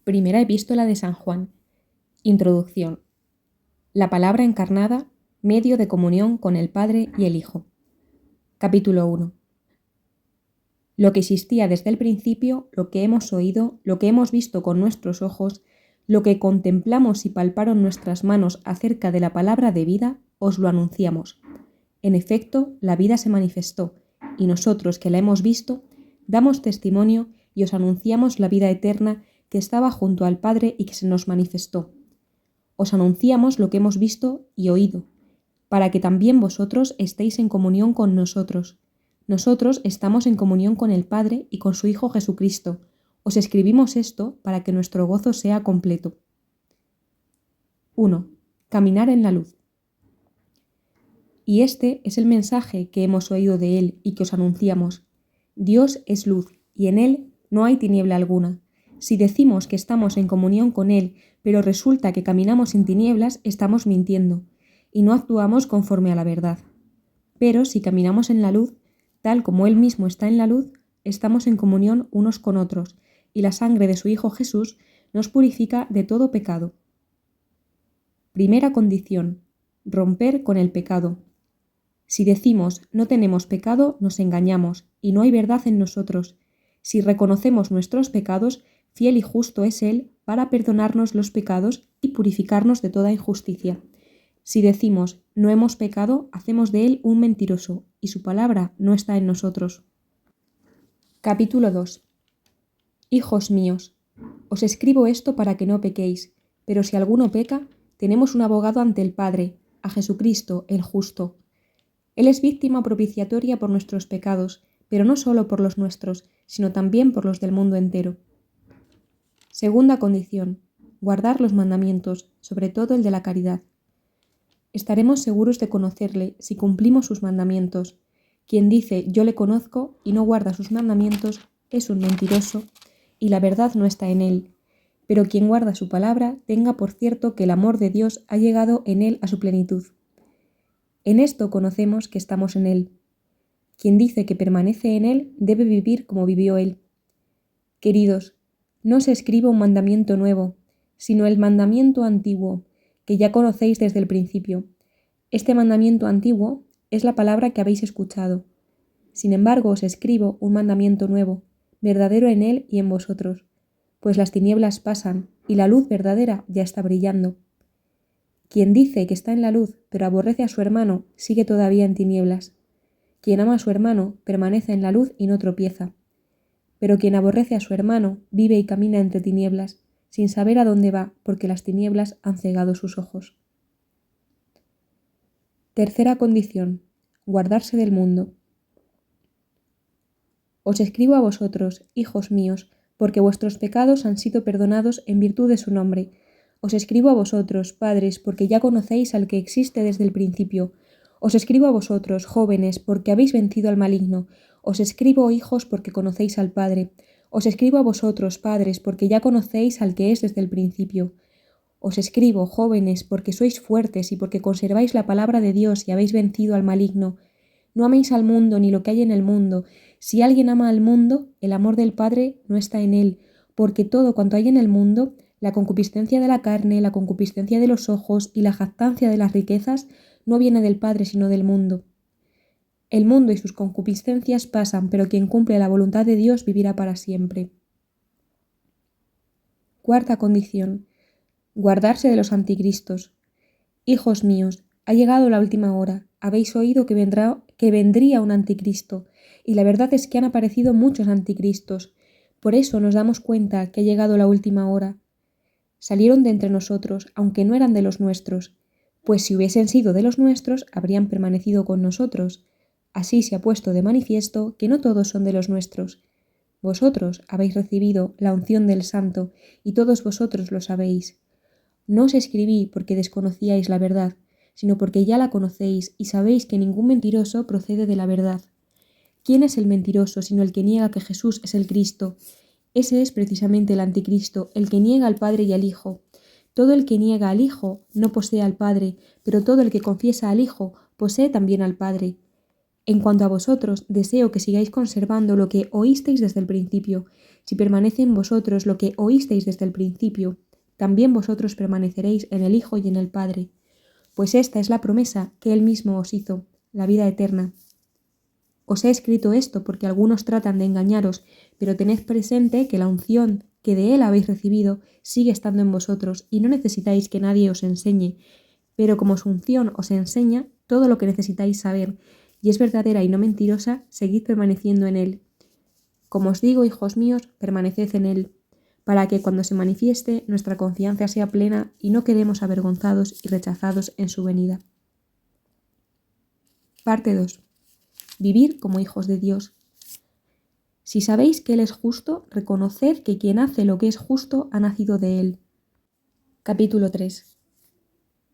Primera Epístola de San Juan. Introducción. La palabra encarnada, medio de comunión con el Padre y el Hijo. Capítulo 1. Lo que existía desde el principio, lo que hemos oído, lo que hemos visto con nuestros ojos, lo que contemplamos y palparon nuestras manos acerca de la palabra de vida, os lo anunciamos. En efecto, la vida se manifestó, y nosotros que la hemos visto, damos testimonio y os anunciamos la vida eterna que estaba junto al Padre y que se nos manifestó. Os anunciamos lo que hemos visto y oído, para que también vosotros estéis en comunión con nosotros. Nosotros estamos en comunión con el Padre y con su Hijo Jesucristo. Os escribimos esto para que nuestro gozo sea completo. 1. Caminar en la luz. Y este es el mensaje que hemos oído de Él y que os anunciamos. Dios es luz, y en Él no hay tiniebla alguna. Si decimos que estamos en comunión con Él, pero resulta que caminamos en tinieblas, estamos mintiendo, y no actuamos conforme a la verdad. Pero si caminamos en la luz, tal como Él mismo está en la luz, estamos en comunión unos con otros, y la sangre de su Hijo Jesús nos purifica de todo pecado. Primera condición: romper con el pecado. Si decimos no tenemos pecado, nos engañamos, y no hay verdad en nosotros. Si reconocemos nuestros pecados, fiel y justo es Él para perdonarnos los pecados y purificarnos de toda injusticia. Si decimos no hemos pecado, hacemos de Él un mentiroso, y su palabra no está en nosotros. Capítulo 2. Hijos míos, os escribo esto para que no pequéis, pero si alguno peca, tenemos un abogado ante el Padre, a Jesucristo el justo. Él es víctima propiciatoria por nuestros pecados, pero no solo por los nuestros, sino también por los del mundo entero. Segunda condición: guardar los mandamientos, sobre todo el de la caridad. Estaremos seguros de conocerle si cumplimos sus mandamientos. Quien dice yo le conozco y no guarda sus mandamientos es un mentiroso, y la verdad no está en él. Pero quien guarda su palabra, tenga por cierto que el amor de Dios ha llegado en él a su plenitud. En esto conocemos que estamos en Él. Quien dice que permanece en Él debe vivir como vivió Él. Queridos, no os escribo un mandamiento nuevo, sino el mandamiento antiguo, que ya conocéis desde el principio. Este mandamiento antiguo es la palabra que habéis escuchado. Sin embargo, os escribo un mandamiento nuevo, verdadero en Él y en vosotros, pues las tinieblas pasan y la luz verdadera ya está brillando. Quien dice que está en la luz, pero aborrece a su hermano, sigue todavía en tinieblas. Quien ama a su hermano, permanece en la luz y no tropieza. Pero quien aborrece a su hermano, vive y camina entre tinieblas, sin saber a dónde va, porque las tinieblas han cegado sus ojos. Tercera condición: guardarse del mundo. Os escribo a vosotros, hijos míos, porque vuestros pecados han sido perdonados en virtud de su nombre. Os escribo a vosotros, padres, porque ya conocéis al que existe desde el principio. Os escribo a vosotros, jóvenes, porque habéis vencido al maligno. Os escribo, hijos, porque conocéis al Padre. Os escribo a vosotros, padres, porque ya conocéis al que es desde el principio. Os escribo, jóvenes, porque sois fuertes y porque conserváis la palabra de Dios y habéis vencido al maligno. No améis al mundo ni lo que hay en el mundo. Si alguien ama al mundo, el amor del Padre no está en él, porque todo cuanto hay en el mundo, la concupiscencia de la carne, la concupiscencia de los ojos y la jactancia de las riquezas, no viene del Padre sino del mundo. El mundo y sus concupiscencias pasan, pero quien cumple la voluntad de Dios vivirá para siempre. Cuarta condición: guardarse de los anticristos. Hijos míos, ha llegado la última hora. Habéis oído que vendría un anticristo, y la verdad es que han aparecido muchos anticristos. Por eso nos damos cuenta que ha llegado la última hora. Salieron de entre nosotros, aunque no eran de los nuestros, pues si hubiesen sido de los nuestros, habrían permanecido con nosotros. Así se ha puesto de manifiesto que no todos son de los nuestros. Vosotros habéis recibido la unción del Santo, y todos vosotros lo sabéis. No os escribí porque desconocíais la verdad, sino porque ya la conocéis y sabéis que ningún mentiroso procede de la verdad. ¿Quién es el mentiroso sino el que niega que Jesús es el Cristo? Ese es precisamente el anticristo, el que niega al Padre y al Hijo. Todo el que niega al Hijo no posee al Padre, pero todo el que confiesa al Hijo posee también al Padre. En cuanto a vosotros, deseo que sigáis conservando lo que oísteis desde el principio. Si permanece en vosotros lo que oísteis desde el principio, también vosotros permaneceréis en el Hijo y en el Padre. Pues esta es la promesa que Él mismo os hizo, la vida eterna. Os he escrito esto porque algunos tratan de engañaros, pero tened presente que la unción que de Él habéis recibido sigue estando en vosotros y no necesitáis que nadie os enseñe, pero como su unción os enseña todo lo que necesitáis saber, y es verdadera y no mentirosa, seguid permaneciendo en Él. Como os digo, hijos míos, permaneced en Él, para que cuando se manifieste nuestra confianza sea plena y no quedemos avergonzados y rechazados en su venida. Parte 2. Vivir como hijos de Dios. Si sabéis que Él es justo, reconoced que quien hace lo que es justo ha nacido de Él. Capítulo 3.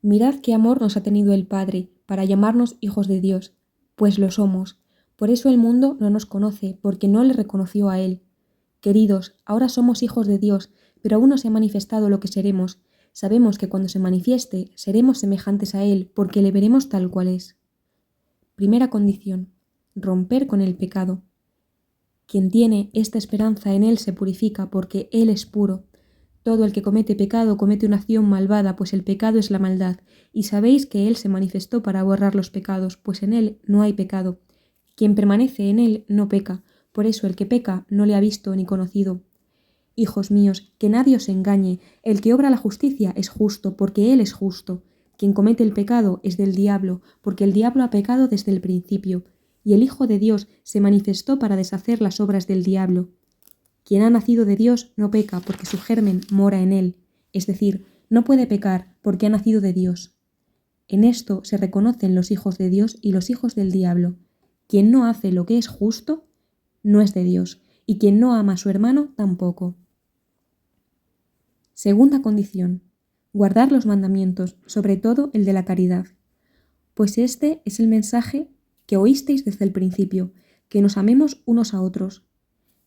Mirad qué amor nos ha tenido el Padre para llamarnos hijos de Dios, pues lo somos. Por eso el mundo no nos conoce, porque no le reconoció a Él. Queridos, ahora somos hijos de Dios, pero aún no se ha manifestado lo que seremos. Sabemos que cuando se manifieste, seremos semejantes a Él, porque le veremos tal cual es. Primera condición: romper con el pecado. Quien tiene esta esperanza en Él se purifica, porque Él es puro. Todo el que comete pecado comete una acción malvada, pues el pecado es la maldad, y sabéis que Él se manifestó para borrar los pecados, pues en Él no hay pecado. Quien permanece en Él no peca, por eso el que peca no le ha visto ni conocido. Hijos míos, que nadie os engañe, el que obra la justicia es justo, porque Él es justo. Quien comete el pecado es del diablo, porque el diablo ha pecado desde el principio, y el Hijo de Dios se manifestó para deshacer las obras del diablo. Quien ha nacido de Dios no peca, porque su germen mora en él, es decir, no puede pecar porque ha nacido de Dios. En esto se reconocen los hijos de Dios y los hijos del diablo. Quien no hace lo que es justo, no es de Dios, y quien no ama a su hermano, tampoco. Segunda condición: guardar los mandamientos, sobre todo el de la caridad. Pues este es el mensaje que oísteis desde el principio, que nos amemos unos a otros.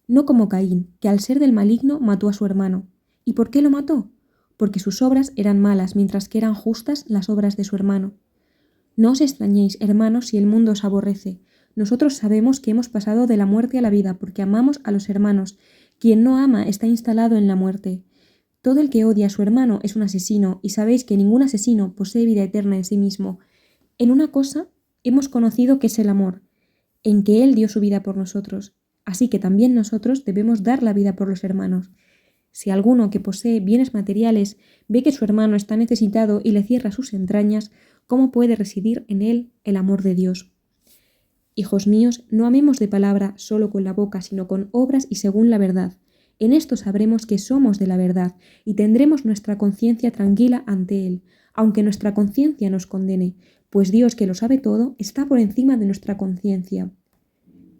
No como Caín, que al ser del maligno mató a su hermano. ¿Y por qué lo mató? Porque sus obras eran malas, mientras que eran justas las obras de su hermano. No os extrañéis, hermanos, si el mundo os aborrece. Nosotros sabemos que hemos pasado de la muerte a la vida, porque amamos a los hermanos. Quien no ama está instalado en la muerte. Todo el que odia a su hermano es un asesino, y sabéis que ningún asesino posee vida eterna en sí mismo. En una cosa hemos conocido que es el amor, en que Él dio su vida por nosotros. Así que también nosotros debemos dar la vida por los hermanos. Si alguno que posee bienes materiales ve que su hermano está necesitado y le cierra sus entrañas, ¿cómo puede residir en él el amor de Dios? Hijos míos, no amemos de palabra solo con la boca, sino con obras y según la verdad. En esto sabremos que somos de la verdad y tendremos nuestra conciencia tranquila ante Él, aunque nuestra conciencia nos condene, pues Dios, que lo sabe todo, está por encima de nuestra conciencia.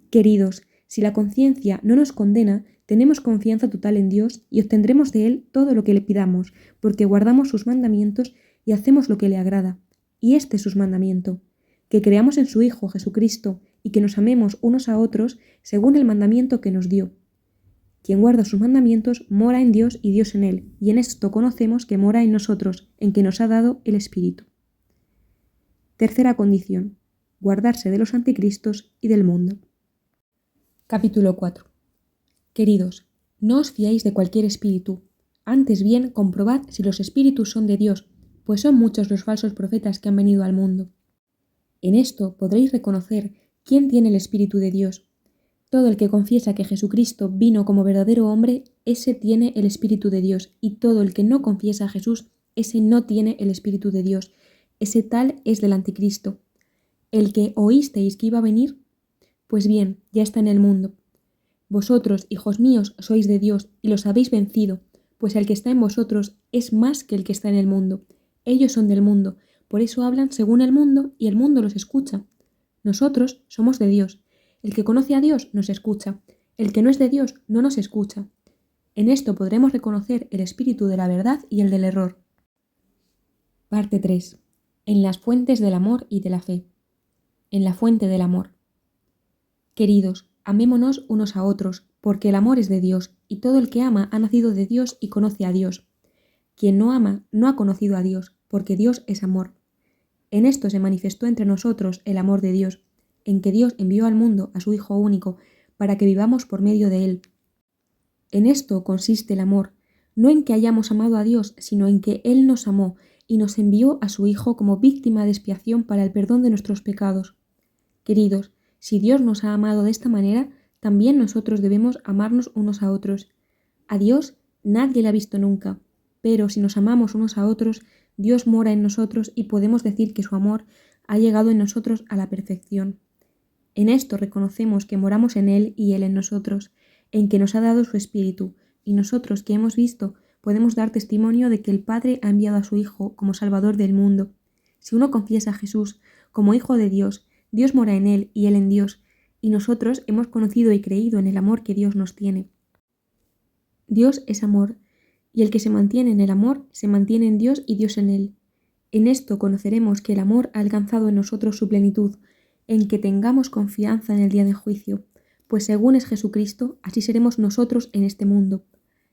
Queridos, si la conciencia no nos condena, tenemos confianza total en Dios y obtendremos de Él todo lo que le pidamos, porque guardamos sus mandamientos y hacemos lo que le agrada. Y este es su mandamiento: que creamos en su Hijo Jesucristo y que nos amemos unos a otros según el mandamiento que nos dio. Quien guarda sus mandamientos mora en Dios y Dios en él, y en esto conocemos que mora en nosotros, en que nos ha dado el Espíritu. Tercera condición: guardarse de los anticristos y del mundo. Capítulo 4. Queridos, no os fiéis de cualquier espíritu, antes bien comprobad si los espíritus son de Dios, pues son muchos los falsos profetas que han venido al mundo. En esto podréis reconocer quién tiene el Espíritu de Dios. Todo el que confiesa que Jesucristo vino como verdadero hombre, ese tiene el Espíritu de Dios, y todo el que no confiesa a Jesús, ese no tiene el Espíritu de Dios, ese tal es del anticristo. El que oísteis que iba a venir, pues bien, ya está en el mundo. Vosotros, hijos míos, sois de Dios y los habéis vencido, pues el que está en vosotros es más que el que está en el mundo. Ellos son del mundo, por eso hablan según el mundo y el mundo los escucha. Nosotros somos de Dios. El que conoce a Dios nos escucha. El que no es de Dios no nos escucha. En esto podremos reconocer el espíritu de la verdad y el del error. Parte 3. En las fuentes del amor y de la fe. En la fuente del amor. Queridos, amémonos unos a otros, porque el amor es de Dios, y todo el que ama ha nacido de Dios y conoce a Dios. Quien no ama no ha conocido a Dios, porque Dios es amor. En esto se manifestó entre nosotros el amor de Dios, en que Dios envió al mundo a su Hijo único para que vivamos por medio de él. En esto consiste el amor, no en que hayamos amado a Dios, sino en que Él nos amó y nos envió a su Hijo como víctima de expiación para el perdón de nuestros pecados. Queridos, si Dios nos ha amado de esta manera, también nosotros debemos amarnos unos a otros. A Dios nadie le ha visto nunca, pero si nos amamos unos a otros, Dios mora en nosotros y podemos decir que su amor ha llegado en nosotros a la perfección. En esto reconocemos que moramos en Él y Él en nosotros, en que nos ha dado su Espíritu, y nosotros que hemos visto podemos dar testimonio de que el Padre ha enviado a su Hijo como Salvador del mundo. Si uno confiesa a Jesús como Hijo de Dios, Dios mora en Él y Él en Dios, y nosotros hemos conocido y creído en el amor que Dios nos tiene. Dios es amor, y el que se mantiene en el amor se mantiene en Dios y Dios en él. En esto conoceremos que el amor ha alcanzado en nosotros su plenitud, en que tengamos confianza en el día de juicio, pues según es Jesucristo, así seremos nosotros en este mundo.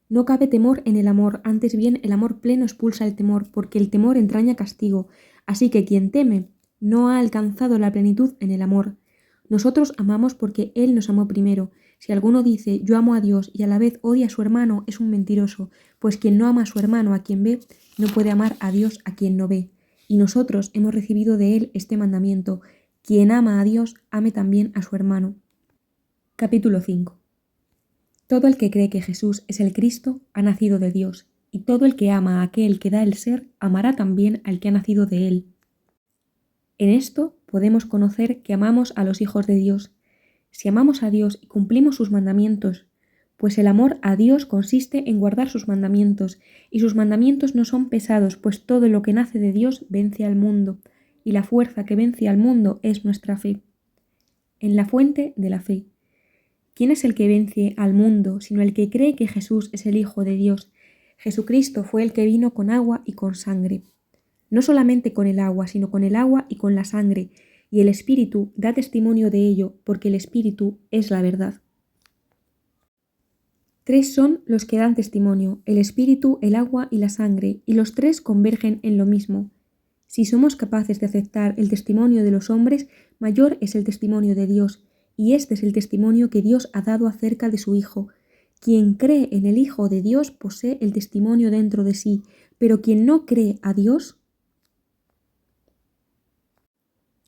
No cabe temor en el amor, antes bien el amor pleno expulsa el temor, porque el temor entraña castigo, así que quien teme no ha alcanzado la plenitud en el amor. Nosotros amamos porque Él nos amó primero. Si alguno dice yo amo a Dios y a la vez odia a su hermano, es un mentiroso, pues quien no ama a su hermano a quien ve, no puede amar a Dios a quien no ve. Y nosotros hemos recibido de Él este mandamiento: quien ama a Dios, ame también a su hermano. Capítulo 5. Todo el que cree que Jesús es el Cristo ha nacido de Dios, y todo el que ama a aquel que da el ser, amará también al que ha nacido de él. En esto podemos conocer que amamos a los hijos de Dios, si amamos a Dios y cumplimos sus mandamientos, pues el amor a Dios consiste en guardar sus mandamientos, y sus mandamientos no son pesados, pues todo lo que nace de Dios vence al mundo, y la fuerza que vence al mundo es nuestra fe. En la fuente de la fe. ¿Quién es el que vence al mundo, sino el que cree que Jesús es el Hijo de Dios? Jesucristo fue el que vino con agua y con sangre. No solamente con el agua, sino con el agua y con la sangre, y el Espíritu da testimonio de ello, porque el Espíritu es la verdad. Tres son los que dan testimonio: el Espíritu, el agua y la sangre, y los tres convergen en lo mismo. Si somos capaces de aceptar el testimonio de los hombres, mayor es el testimonio de Dios, y este es el testimonio que Dios ha dado acerca de su Hijo. Quien cree en el Hijo de Dios posee el testimonio dentro de sí, pero quien no cree a Dios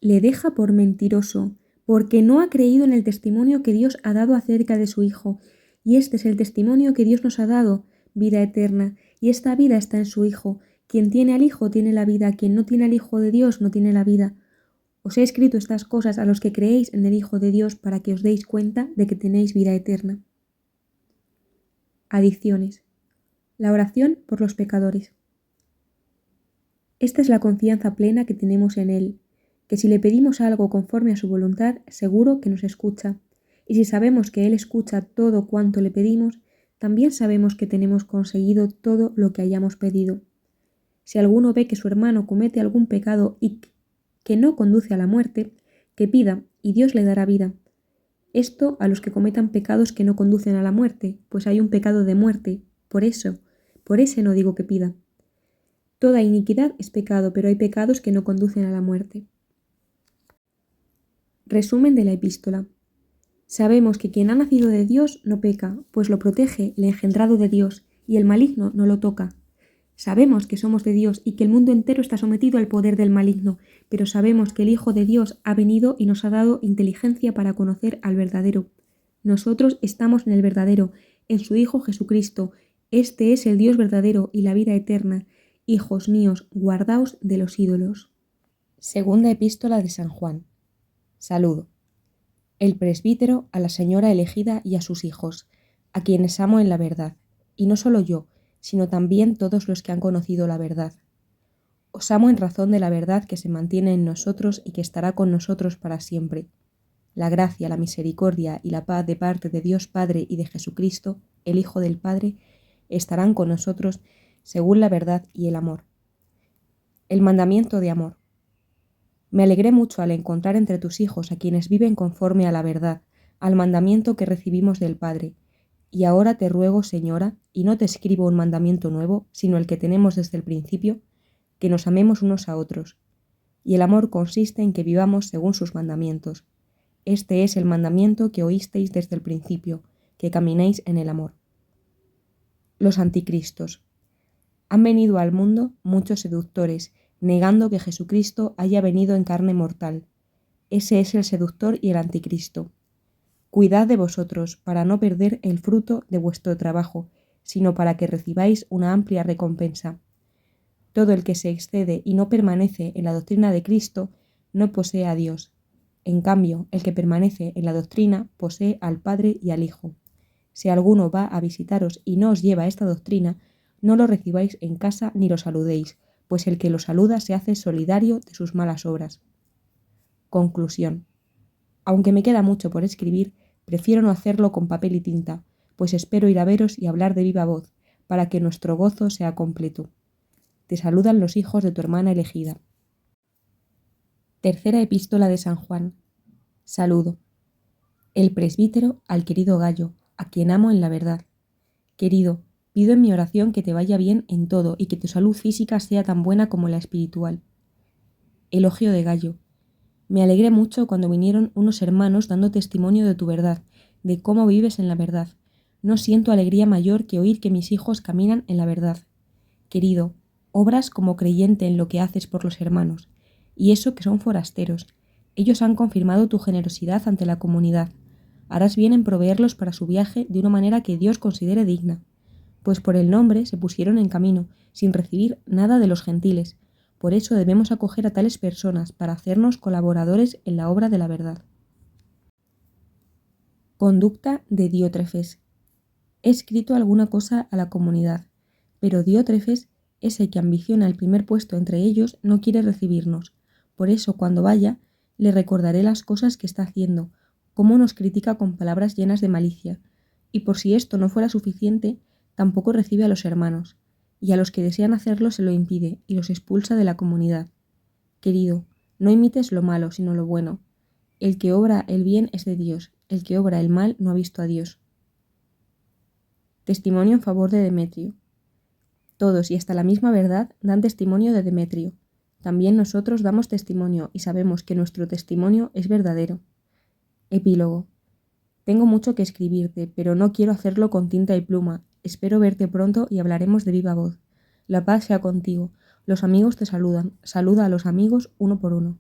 le deja por mentiroso, porque no ha creído en el testimonio que Dios ha dado acerca de su Hijo. Y este es el testimonio que Dios nos ha dado, vida eterna, y esta vida está en su Hijo. Quien tiene al Hijo tiene la vida, quien no tiene al Hijo de Dios no tiene la vida. Os he escrito estas cosas a los que creéis en el Hijo de Dios para que os deis cuenta de que tenéis vida eterna. Adicciones. La oración por los pecadores. Esta es la confianza plena que tenemos en Él, que si le pedimos algo conforme a su voluntad, seguro que nos escucha. Y si sabemos que Él escucha todo cuanto le pedimos, también sabemos que tenemos conseguido todo lo que hayamos pedido. Si alguno ve que su hermano comete algún pecado y que no conduce a la muerte, que pida, y Dios le dará vida. Esto a los que cometan pecados que no conducen a la muerte, pues hay un pecado de muerte, por ese no digo que pida. Toda iniquidad es pecado, pero hay pecados que no conducen a la muerte. Resumen de la epístola. Sabemos que quien ha nacido de Dios no peca, pues lo protege el engendrado de Dios, y el maligno no lo toca. Sabemos que somos de Dios y que el mundo entero está sometido al poder del maligno, pero sabemos que el Hijo de Dios ha venido y nos ha dado inteligencia para conocer al verdadero. Nosotros estamos en el verdadero, en su Hijo Jesucristo. Este es el Dios verdadero y la vida eterna. Hijos míos, guardaos de los ídolos. Segunda epístola de San Juan. Saludo. El presbítero, a la señora elegida y a sus hijos, a quienes amo en la verdad, y no solo yo, sino también todos los que han conocido la verdad. Os amo en razón de la verdad que se mantiene en nosotros y que estará con nosotros para siempre. La gracia, la misericordia y la paz de parte de Dios Padre y de Jesucristo, el Hijo del Padre, estarán con nosotros según la verdad y el amor. El mandamiento de amor. Me alegré mucho al encontrar entre tus hijos a quienes viven conforme a la verdad, al mandamiento que recibimos del Padre. Y ahora te ruego, Señora, y no te escribo un mandamiento nuevo, sino el que tenemos desde el principio, que nos amemos unos a otros. Y el amor consiste en que vivamos según sus mandamientos. Este es el mandamiento que oísteis desde el principio, que caminéis en el amor. Los anticristos. Han venido al mundo muchos seductores, negando que Jesucristo haya venido en carne mortal. Ese es el seductor y el anticristo. Cuidad de vosotros para no perder el fruto de vuestro trabajo, sino para que recibáis una amplia recompensa. Todo el que se excede y no permanece en la doctrina de Cristo no posee a Dios. En cambio, el que permanece en la doctrina posee al Padre y al Hijo. Si alguno va a visitaros y no os lleva esta doctrina, no lo recibáis en casa ni lo saludéis, pues el que lo saluda se hace solidario de sus malas obras. Conclusión. Aunque me queda mucho por escribir, prefiero no hacerlo con papel y tinta, pues espero ir a veros y hablar de viva voz, para que nuestro gozo sea completo. Te saludan los hijos de tu hermana elegida. Tercera epístola de San Juan. Saludo. El presbítero al querido Gayo, a quien amo en la verdad. Querido, pido en mi oración que te vaya bien en todo y que tu salud física sea tan buena como la espiritual. Elogio de Gayo. Me alegré mucho cuando vinieron unos hermanos dando testimonio de tu verdad, de cómo vives en la verdad. No siento alegría mayor que oír que mis hijos caminan en la verdad. Querido, obras como creyente en lo que haces por los hermanos, y eso que son forasteros. Ellos han confirmado tu generosidad ante la comunidad. Harás bien en proveerlos para su viaje de una manera que Dios considere digna, pues por el nombre se pusieron en camino, sin recibir nada de los gentiles. Por eso debemos acoger a tales personas para hacernos colaboradores en la obra de la verdad. Conducta de Diótrefes. He escrito alguna cosa a la comunidad, pero Diótrefes, ese que ambiciona el primer puesto entre ellos, no quiere recibirnos. Por eso, cuando vaya, le recordaré las cosas que está haciendo, cómo nos critica con palabras llenas de malicia, y por si esto no fuera suficiente, tampoco recibe a los hermanos, y a los que desean hacerlo se lo impide y los expulsa de la comunidad. Querido, no imites lo malo, sino lo bueno. El que obra el bien es de Dios, el que obra el mal no ha visto a Dios. Testimonio en favor de Demetrio. Todos y hasta la misma verdad dan testimonio de Demetrio. También nosotros damos testimonio y sabemos que nuestro testimonio es verdadero. Epílogo. Tengo mucho que escribirte, pero no quiero hacerlo con tinta y pluma. Espero verte pronto y hablaremos de viva voz. La paz sea contigo. Los amigos te saludan. Saluda a los amigos uno por uno.